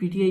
PTI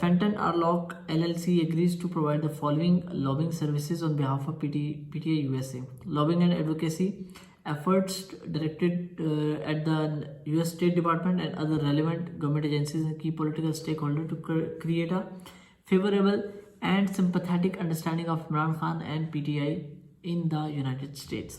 Fenton Arlock LLC agrees to provide the following lobbying services on behalf of PTI USA. Lobbying and advocacy efforts directed at the US State Department and other relevant government agencies and key political stakeholders to create a favorable and sympathetic understanding of Imran Khan and PTI in the United States.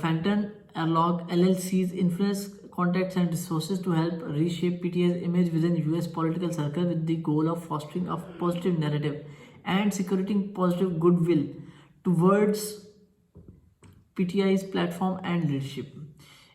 Fenton Arlock LLC's influence, contacts and resources to help reshape PTI's image within US political circle with the goal of fostering a positive narrative and securing positive goodwill towards PTI's platform and leadership.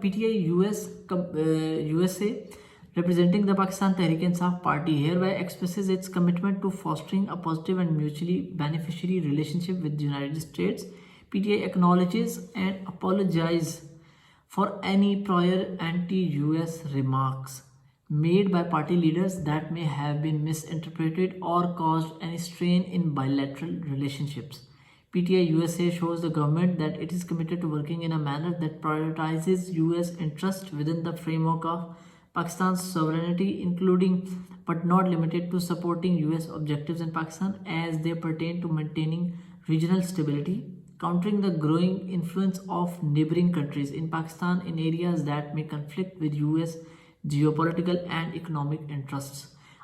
PTI USA representing the Pakistan Tehreek Insaf Party hereby expresses its commitment to fostering a positive and mutually beneficiary relationship with the United States. PTI acknowledges and apologizes for any prior anti-US remarks made by party leaders that may have been misinterpreted or caused any strain in bilateral relationships. PTI USA shows the government that it is committed to working in a manner that prioritizes US interests within the framework of Pakistan's sovereignty, including but not limited to supporting US objectives in Pakistan as they pertain to maintaining regional stability, countering the growing influence of neighboring countries in Pakistan in areas that may conflict with US geopolitical and economic interests.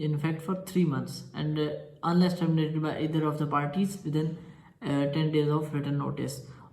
in effect for 3 months and unless terminated by either of the parties within 10 days of written notice।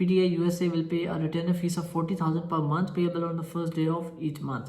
PTI USA will pay a retainer fees of 40,000 per month payable on the first day of each month।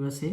USA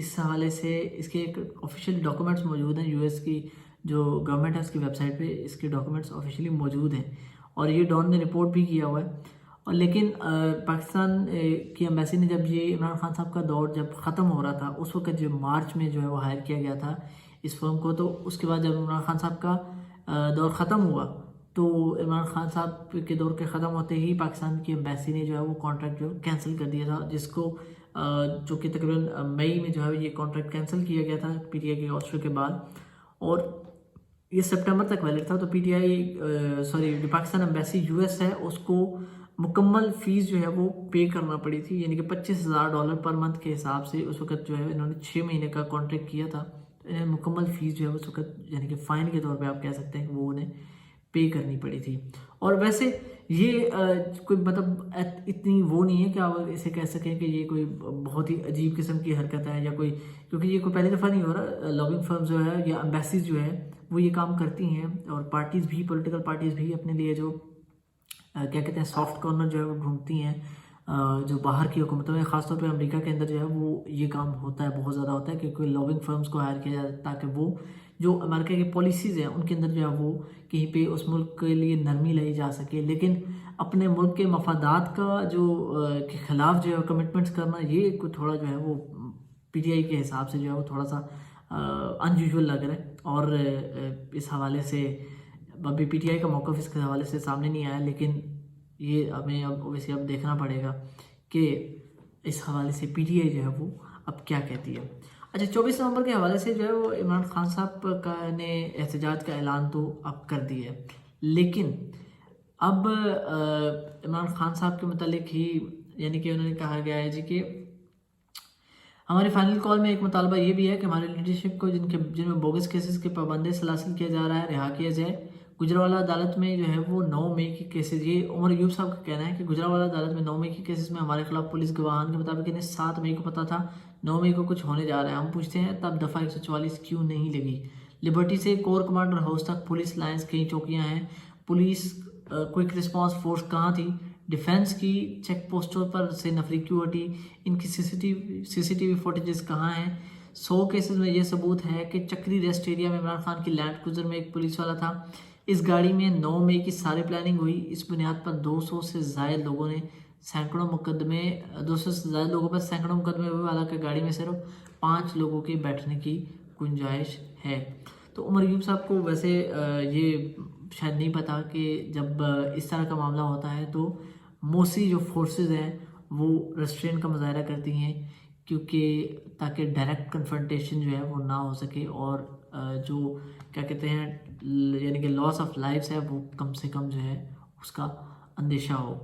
اس حوالے سے اس کے ایک official documents موجود ہیں، U S کی جو government ہے اس کی ویب سائٹ پہ اس کے ڈاکومنٹس آفیشیلی موجود ہیں، اور یہ ڈان نے رپورٹ بھی کیا ہوا ہے۔ اور لیکن پاکستان کی ایمبیسی نے جب یہ عمران خان صاحب کا دور جب ختم ہو رہا تھا، اس وقت جو مارچ میں جو ہے وہ ہائر کیا گیا تھا اس فرم کو، تو اس کے بعد جب عمران خان صاحب کا دور ختم ہوا تو عمران خان صاحب کے دور کے ختم ہوتے ہی پاکستان کی ایمبیسی نے جو ہے وہ کانٹریکٹ جو کینسل کر دیا تھا، جس کو جو کہ تقریباً مئی میں جو ہے یہ کانٹریکٹ کینسل کیا گیا تھا پی ٹی آئی کے آسٹر کے بعد، اور یہ سپٹمبر تک ویلڈ تھا۔ تو پی ٹی آئی جو پاکستان ایمبیسی یو ایس ہے اس کو مکمل فیس جو ہے وہ پے کرنا پڑی تھی، یعنی کہ $25,000 پر منتھ کے حساب سے اس وقت جو ہے انہوں نے 6 مہینے کا کانٹریکٹ کیا تھا، مکمل فیس جو ہے اس وقت یعنی کہ فائن کے طور پہ آپ کہہ سکتے ہیں کہ وہ انہیں پے کرنی پڑی تھی۔ اور ویسے یہ کوئی مطلب اتنی وہ نہیں ہے کہ آپ اسے کہہ سکیں کہ یہ کوئی بہت ہی عجیب قسم کی حرکت ہے یا کوئی، کیونکہ یہ کوئی پہلی دفعہ نہیں ہو رہا، لابنگ فرمز جو ہے یا ایمبیسیز جو ہے وہ یہ کام کرتی ہیں، اور پارٹیز بھی پولیٹیکل پارٹیز بھی اپنے لیے جو کیا کہتے ہیں سافٹ کارنر جو ہے وہ ڈھونڈتی ہیں، جو باہر کی حکومتوں میں خاص طور پہ امریکہ کے اندر جو ہے وہ یہ کام ہوتا ہے، بہت زیادہ ہوتا ہے کہ کوئی لابنگ فرمز کو ہائر کیا جائے تاکہ وہ جو امریکہ کی پالیسیز ہیں ان کے اندر جو ہے وہ کہیں پہ اس ملک کے لیے نرمی لائی جا سکے، لیکن اپنے ملک کے مفادات کا جو کے خلاف جو ہے کمٹمنٹس کرنا، یہ کوئی تھوڑا جو ہے وہ پی ٹی آئی کے حساب سے جو ہے وہ تھوڑا سا انیوژول لگ رہا ہے، اور اس حوالے سے ابھی پی ٹی آئی کا موقف اس کے حوالے سے سامنے نہیں آیا، لیکن یہ ہمیں اب دیکھنا پڑے گا کہ اس حوالے سے پی ٹی آئی جو ہے وہ اب کیا کہتی ہے۔ اچھا، 24 نومبر کے حوالے سے جو ہے وہ عمران خان صاحب نے احتجاج کا اعلان تو اب کر دیا ہے، لیکن اب عمران خان صاحب کے متعلق ہی یعنی کہ انہوں نے کہا گیا ہے جی کہ ہماری فائنل کال میں ایک مطالبہ یہ بھی ہے کہ ہماری لیڈرشپ کو جن میں بوگس کیسز کے پابندی سلاسل کیا جا رہا ہے رہا کیا جائے۔ گجرانوالہ عدالت میں جو ہے وہ 9 مئی کی کیسز، یہ عمر ایوب صاحب کا کہنا ہے کہ گجرانوالہ عدالت میں 9 مئی کی کیسز میں ہمارے خلاف پولیس گواہان کے مطابق انہیں 7 مئی کو پتہ تھا 9 مئی کو کچھ ہونے جا رہا ہے، ہم پوچھتے ہیں تب دفعہ 144 کیوں نہیں لگی؟ لبرٹی سے کور کمانڈر ہاؤس تک پولیس لائنز کئی چوکیاں ہیں، پولیس کوئک رسپانس فورس کہاں تھی؟ ڈیفنس کی چیک پوسٹوں پر سے نفری کیوں ہٹی؟ ان کی سی سی ٹی وی فوٹیجز کہاں ہیں؟ 100 کیسز میں یہ ثبوت ہے کہ چکری ریسٹ ایریا میں عمران خان کی لینڈ کروزر میں ایک پولیس والا تھا، اس گاڑی میں 9 مئی کی ساری پلاننگ ہوئی، اس بنیاد پر 200 سے زائد لوگوں پر سینکڑوں مقدمے ہوئے، حالانکہ گاڑی میں صرف 5 لوگوں کے بیٹھنے کی گنجائش ہے۔ تو عمر ایوب صاحب کو ویسے یہ شاید نہیں پتا کہ جب اس طرح کا معاملہ ہوتا ہے تو موسی جو فورسز ہیں وہ ریسٹرین کا مظاہرہ کرتی ہیں، کیونکہ تاکہ ڈائریکٹ کنفرنٹیشن جو ہے وہ نہ ہو سکے، اور جو کیا کہتے ہیں یعنی کہ لاس آف لائفز ہے وہ کم سے کم جو ہے اس کا اندیشہ ہو۔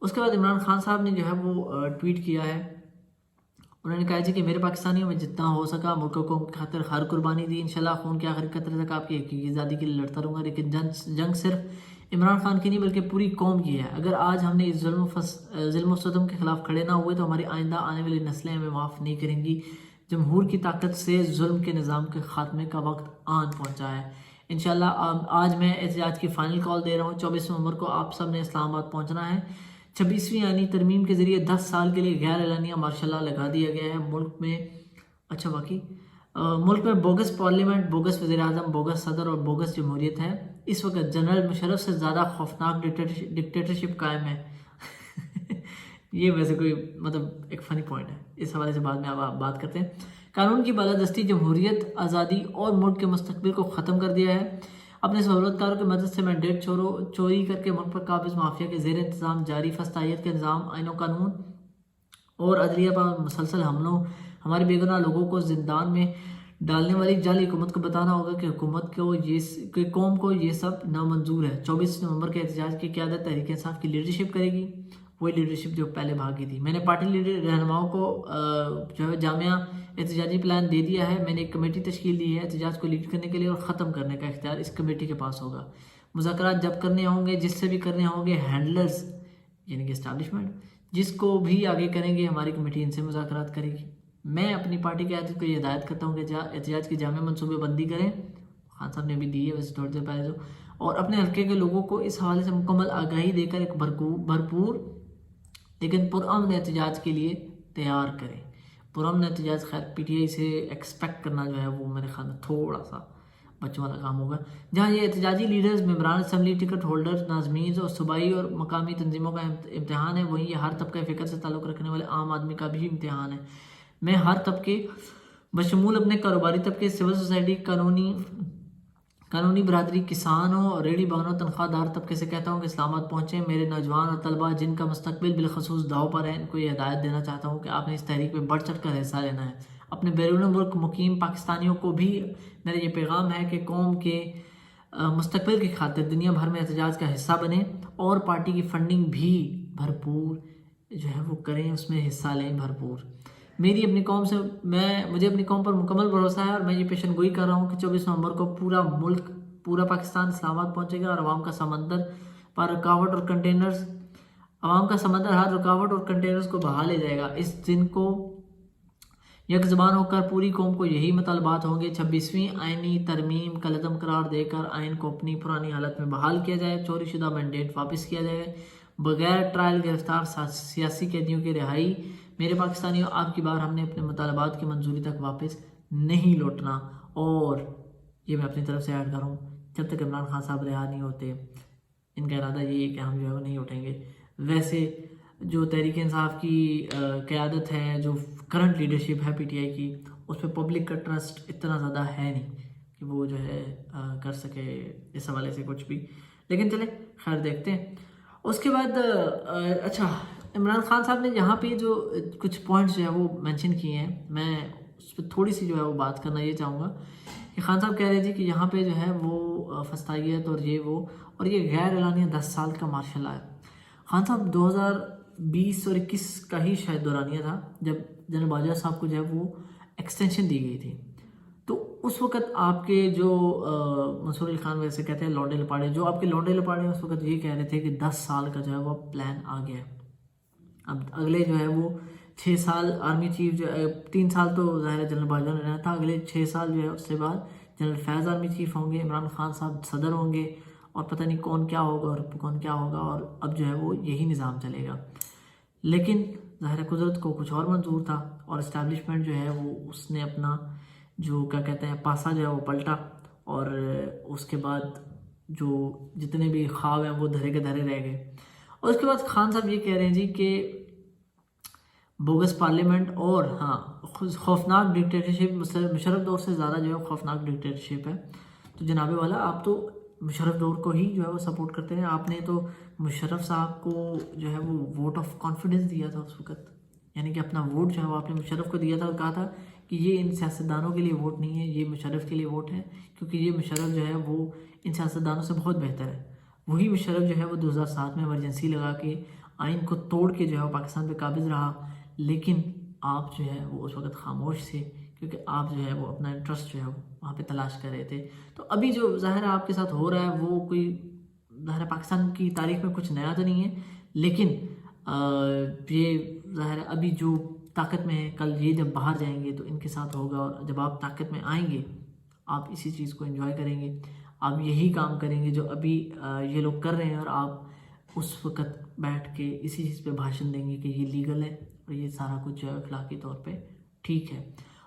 اس کے بعد عمران خان صاحب نے جو ہے وہ ٹویٹ کیا ہے، انہوں نے کہا جی کہ میرے پاکستانیوں میں جتنا ہو سکا ملک کو کی خاطر ہر قربانی دی، انشاءاللہ خون کے آخری قطرے تک آپ کی حقیقی آزادی کے لیے لڑتا رہوں گا، لیکن جنگ صرف عمران خان کی نہیں بلکہ پوری قوم کی ہے۔ اگر آج ہم نے اس ظلم و ستم کے خلاف کھڑے نہ ہوئے تو ہماری آئندہ آنے والی نسلیں ہمیں معاف نہیں کریں گی۔ جمہور کی طاقت سے ظلم کے نظام کے خاتمے کا وقت آن پہنچا ہے۔ انشاءاللہ آج میں احتجاج کی فائنل کال دے رہا ہوں، 24 نومبر کو آپ سب نے اسلام آباد پہنچنا ہے۔ 26ویں آئینی ترمیم کے ذریعے 10 سال کے لیے غیر اعلانیہ مارشل لا لگا دیا گیا ہے ملک میں بوگس پارلیمنٹ، بوگس وزیر اعظم، بوگس صدر اور بوگس جمہوریت ہے۔ اس وقت جنرل مشرف سے زیادہ خوفناک ڈکٹیٹرشپ قائم ہے۔ یہ ویسے کوئی مطلب ایک فنی پوائنٹ ہے، اس حوالے سے بعد میں آپ بات کرتے ہیں۔ قانون کی بالادستی، جمہوریت، آزادی اور ملک کے مستقبل کو ختم کر دیا ہے۔ اپنے سہولت کاروں کی مدد سے مینڈیٹ چوری کر کے ملک پر قابض مافیا کے زیر انتظام جاری فسطائیت کے نظام، آئین و قانون اور عدلیہ پر مسلسل حملوں، ہمارے بے گناہ لوگوں کو زندان میں ڈالنے والی جعلی حکومت کو بتانا ہوگا کہ قوم کو یہ سب نامنظور ہے۔ 24 نومبر کے احتجاج کی قیادت تحریک انصاف کی لیڈرشپ کرے گی، وہی لیڈرشپ جو پہلے بھاگی تھی۔ میں نے پارٹی رہنماؤں کو جو ہے جامعہ احتجاجی پلان دے دیا ہے، میں نے ایک کمیٹی تشکیل دی ہے، احتجاج کو لیڈ کرنے کے لیے اور ختم کرنے کا اختیار اس کمیٹی کے پاس ہوگا۔ مذاکرات جب کرنے ہوں گے، جس سے بھی کرنے ہوں گے، ہینڈلرز یعنی کہ اسٹیبلشمنٹ جس کو بھی آگے کریں گے، ہماری کمیٹی ان سے مذاکرات کرے گی۔ میں اپنی پارٹی کی قیادت کو یہ ہدایت کرتا ہوں کہ احتجاج کی جامع منصوبے بندی کریں، خان صاحب نے بھی دی ہے ویسے تھوڑی دیر پہلے اور اپنے حلقے کے لوگوں کو اس حوالے سے مکمل آگاہی دے کر ایک بھرپور لیکن پرامن احتجاج کے لیے تیار کریں۔ پرامن احتجاج خیر پی ٹی آئی سے ایکسپیکٹ کرنا جو ہے وہ میرے خیال میں تھوڑا سا بچوں والا کام ہوگا. جہاں یہ احتجاجی لیڈرز، ممبران اسمبلی، ٹکٹ ہولڈرز، ناظمین اور صوبائی اور مقامی تنظیموں کا امتحان ہے، وہیں یہ ہر طبقہ فکر سے تعلق رکھنے والے عام آدمی کا بھی امتحان ہے. میں ہر طبقے بشمول اپنے کاروباری طبقے، سول سوسائٹی، قانونی برادری، کسانوں اور ریڑھی بانوں، تنخواہ دار طبقے سے کہتا ہوں کہ اسلام آباد پہنچیں. میرے نوجوان اور طلبہ جن کا مستقبل بالخصوص داؤ پر ہے، ان کو یہ ہدایت دینا چاہتا ہوں کہ آپ نے اس تحریک میں بڑھ چڑھ کر حصہ لینا ہے. اپنے بیرون ملک مقیم پاکستانیوں کو بھی میرا یہ پیغام ہے کہ قوم کے مستقبل کی خاطر دنیا بھر میں احتجاج کا حصہ بنیں اور پارٹی کی فنڈنگ بھی بھرپور جو ہے وہ کریں، اس میں حصہ لیں بھرپور. مجھے اپنی قوم پر مکمل بھروسہ ہے اور میں یہ پیشن گوئی کر رہا ہوں کہ 24 نومبر کو پورا ملک، پورا پاکستان اسلام آباد پہنچے گا اور عوام کا سمندر ہر رکاوٹ اور کنٹینرز کو بہا لے جائے گا. اس دن کو یک زبان ہو کر پوری قوم کو یہی مطالبات ہوں گے. 26ویں آئینی ترمیم کا لازم قرار دے کر آئین کو اپنی پرانی حالت میں بحال کیا جائے، چوری شدہ مینڈیٹ واپس کیا جائے، بغیر ٹرائل گرفتار سیاسی قیدیوں کی رہائی. میرے پاکستانیوں، آپ کی بار ہم نے اپنے مطالبات کی منظوری تک واپس نہیں لوٹنا. اور یہ میں اپنی طرف سے ایڈ کروں، جب تک عمران خان صاحب رہا نہیں ہوتے، ان کا ارادہ یہ ہے کہ ہم جو ہے وہ نہیں اٹھیں گے. ویسے جو تحریک انصاف کی قیادت ہے، جو کرنٹ لیڈرشپ ہے پی ٹی آئی کی، اس پہ پبلک کا ٹرسٹ اتنا زیادہ ہے نہیں کہ وہ جو ہے کر سکے اس حوالے سے کچھ بھی. لیکن چلیں خیر دیکھتے ہیں. اس کے بعد اچھا، عمران خان صاحب نے یہاں پہ جو کچھ پوائنٹس جو ہے وہ مینشن کیے ہیں، میں اس پہ تھوڑی سی جو ہے وہ بات کرنا یہ چاہوں گا کہ خان صاحب کہہ رہے تھے کہ یہاں پہ جو ہے وہ فسطائیت اور یہ غیر اعلانیہ 10 سال کا مارشل لا ہے. خان صاحب 2020 اور 21 کا ہی شاید دورانیہ تھا جب جنرل باجوہ صاحب کو جو ہے وہ ایکسٹینشن دی گئی تھی. تو اس وقت آپ کے جو منصور علی خان ویسے کہتے ہیں لونڈے لپاڑے، جو آپ کے لونڈے لپاڑے اس وقت یہ کہہ رہے تھے کہ 10 سال کا جو ہے وہ پلان آ گیا ہے. اب اگلے جو ہے وہ 6 سال آرمی چیف جو 3 سال تو ظاہر جنرل باجوہ نے رہنا تھا، اگلے 6 سال جو ہے اس کے بعد جنرل فیض آرمی چیف ہوں گے، عمران خان صاحب صدر ہوں گے، اور پتہ نہیں کون کیا ہوگا اور اب جو ہے وہ یہی نظام چلے گا. لیکن ظاہر قدرت کو کچھ اور منظور تھا اور اسٹیبلشمنٹ جو ہے وہ اس نے اپنا جو کیا کہتے ہیں پاسا جو ہے وہ پلٹا، اور اس کے بعد جو جتنے بھی خواب ہیں وہ دھرے کے دھرے رہ گئے. اور اس کے بعد خان صاحب یہ کہہ رہے ہیں جی کہ بوگس پارلیمنٹ اور خوفناک ڈکٹیٹرشپ، مشرف دور سے زیادہ جو ہے خوفناک ڈکٹیٹرشپ ہے. تو جناب والا، آپ تو مشرف دور کو ہی جو ہے وہ سپورٹ کرتے ہیں. آپ نے تو مشرف صاحب کو جو ہے وہ ووٹ آف کانفیڈنس دیا تھا اس وقت، یعنی کہ اپنا ووٹ جو ہے وہ آپ نے مشرف کو دیا تھا اور کہا تھا کہ یہ ان سیاستدانوں کے لیے ووٹ نہیں ہے، یہ مشرف کے لیے ووٹ ہے، کیونکہ یہ مشرف جو ہے وہ ان سیاستدانوں سے بہت بہتر ہے. وہی مشرف جو ہے وہ 2007 میں ایمرجنسی لگا کے آئین کو توڑ کے جو ہے وہ پاکستان پہ قابض رہا. لیکن آپ جو ہے وہ اس وقت خاموش تھے، کیونکہ آپ جو ہے وہ اپنا انٹرسٹ جو ہے وہاں پہ تلاش کر رہے تھے. تو ابھی جو ظاہر آپ کے ساتھ ہو رہا ہے وہ کوئی ظاہر پاکستان کی تاریخ میں کچھ نیا تو نہیں ہے، لیکن یہ ظاہر ابھی جو طاقت میں ہے، کل یہ جب باہر جائیں گے تو ان کے ساتھ ہوگا، اور جب آپ طاقت میں آئیں گے آپ اسی چیز کو انجوائے کریں گے، آپ یہی کام کریں گے جو ابھی یہ لوگ کر رہے ہیں، اور آپ اس وقت بیٹھ کے اسی چیز پہ بھاشن دیں گے کہ یہ لیگل ہے اور یہ سارا کچھ جو ہے اخلاقی طور پہ ٹھیک ہے.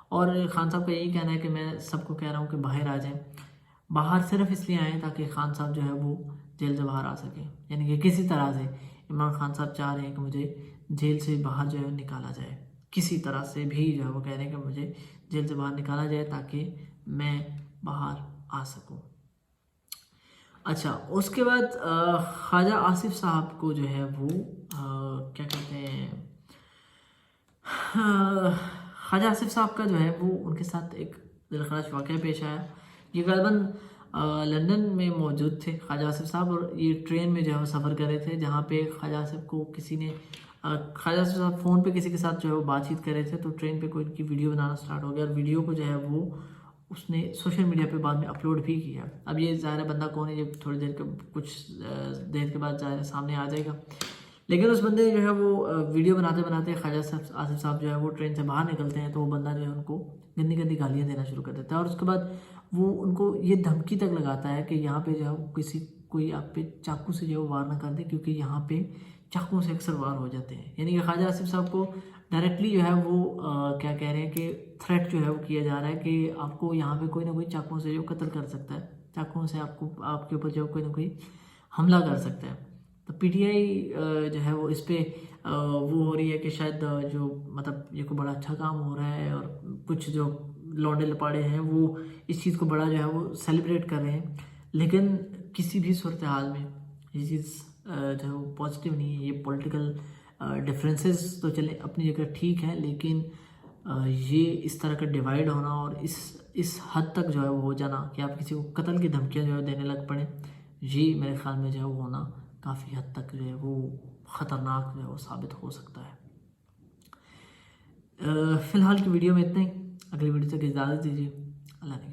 اور خان صاحب کا یہی کہنا ہے کہ میں سب کو کہہ رہا ہوں کہ باہر آ جائیں. باہر صرف اس لیے آئیں تاکہ خان صاحب جو ہے وہ جیل سے باہر آ سکیں، یعنی کہ کسی طرح سے عمران خان صاحب چاہ رہے ہیں کہ مجھے جیل سے باہر جو ہے نکالا جائے، کسی طرح سے بھی جو ہے وہ کہہ رہے ہیں کہ مجھے جیل سے باہر نکالا جائے تاکہ میں باہر آ سکوں. اچھا، اس کے بعد خواجہ آصف صاحب کو جو ہے وہ کیا کہتے ہیں، خواجہ آصف صاحب کا جو ہے وہ ان کے ساتھ ایک دلخراش واقعہ پیش آیا. یہ غالباً لندن میں موجود تھے خواجہ آصف صاحب، اور یہ ٹرین میں جو ہے وہ سفر کر رہے تھے، جہاں پہ خواجہ آصف کو کسی نے خواجہ آصف صاحب فون پہ کسی کے ساتھ جو ہے وہ بات چیت کر رہے تھے، تو ٹرین پہ کوئی ان کی ویڈیو بنانا سٹارٹ ہو گیا، اور ویڈیو کو جو ہے وہ اس نے سوشل میڈیا پہ بعد میں اپلوڈ بھی کیا. اب یہ ظاہر بندہ کون ہے، یہ تھوڑی دیر کے کچھ دیر کے بعد ظاہر سامنے آ جائے گا. لیکن اس بندے جو ہے وہ ویڈیو بناتے بناتے خواجہ آصف صاحب جو ہے وہ ٹرین سے باہر نکلتے ہیں، تو وہ بندہ جو ہے ان کو گندی گندی گالیاں دینا شروع کر دیتا ہے، اور اس کے بعد وہ ان کو یہ دھمکی تک لگاتا ہے کہ یہاں پہ جو ہے کوئی آپ پہ چاقو سے جو ہے وار نہ کر دے، کیونکہ یہاں پہ چاقوں سے اکثر وار ہو جاتے ہیں. یعنی کہ خواجہ آصف صاحب کو ڈائریکٹلی جو ہے وہ کیا کہہ رہے ہیں کہ تھریٹ جو ہے وہ کیا جا رہا ہے کہ آپ کو یہاں پہ کوئی نہ کوئی چاقوں سے جو قتل کر سکتا ہے, چاقوں سے آپ کے اوپر جو کوئی نہ کوئی حملہ کر سکتا ہے. تو پی ٹی آئی جو ہے وہ اس پہ وہ ہو رہی ہے کہ شاید جو مطلب یہ کوئی بڑا اچھا کام ہو رہا ہے, اور کچھ جو لونڈے لپاڑے ہیں وہ اس چیز کو بڑا جو ہے وہ سیلیبریٹ کر رہے ہیں. لیکن کسی بھی صورتحال میں یہ چیز جو ہے وہ پازیٹیو نہیں ہے. یہ پولیٹیکل ڈفرینسز تو چلیں اپنی جگہ ٹھیک ہے, لیکن یہ اس طرح کا ڈیوائیڈ ہونا اور اس حد تک جو ہے وہ ہو جانا کہ آپ کسی کو قتل کی دھمکیاں جو ہے دینے لگ پڑیں, یہ میرے خیال میں جو ہے وہ ہونا کافی حد تک جو ہے وہ خطرناک جو ہے وہ ثابت ہو سکتا ہے. فی الحال کی ویڈیو میں اتنا ہی. اگلی ویڈیو تک اجازت دیجیے. اللہ نے